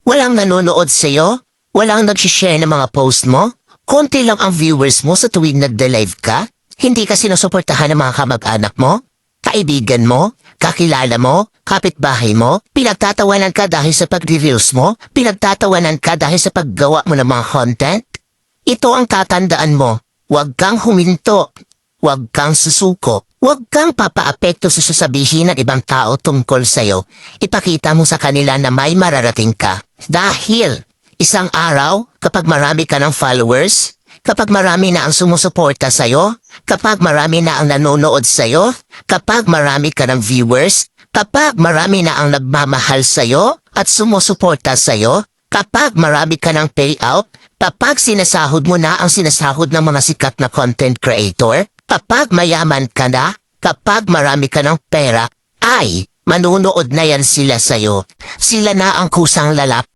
Walang nanonood sa'yo? Walang nag-share ng mga post mo? Konti lang ang viewers mo sa tuwing nagde-live ka? Hindi ka sinusuportahan ng mga kamag-anak mo? Kaibigan mo? Kakilala mo? Kapitbahay mo? Pinagtatawanan ka dahil sa pag-reveals mo? Pinagtatawanan ka dahil sa paggawa mo ng mga content? Ito ang tatandaan mo. Huwag kang huminto. Huwag kang susuko. Huwag kang papaapekto sa sasabihin ng ibang tao tungkol sa'yo. Ipakita mo sa kanila na may mararating ka. Dahil isang araw, kapag marami ka ng followers, kapag marami na ang sumusuporta sa'yo, kapag marami na ang nanonood sa'yo, kapag marami ka ng viewers, kapag marami na ang nagmamahal sa'yo at sumusuporta sa'yo, kapag marami ka ng payout, kapag sinasahod mo na ang sinasahod ng mga sikat na content creator, kapag mayaman ka na, kapag marami ka ng pera, ay manunood na yan sila sa'yo. Sila na ang kusang lalap.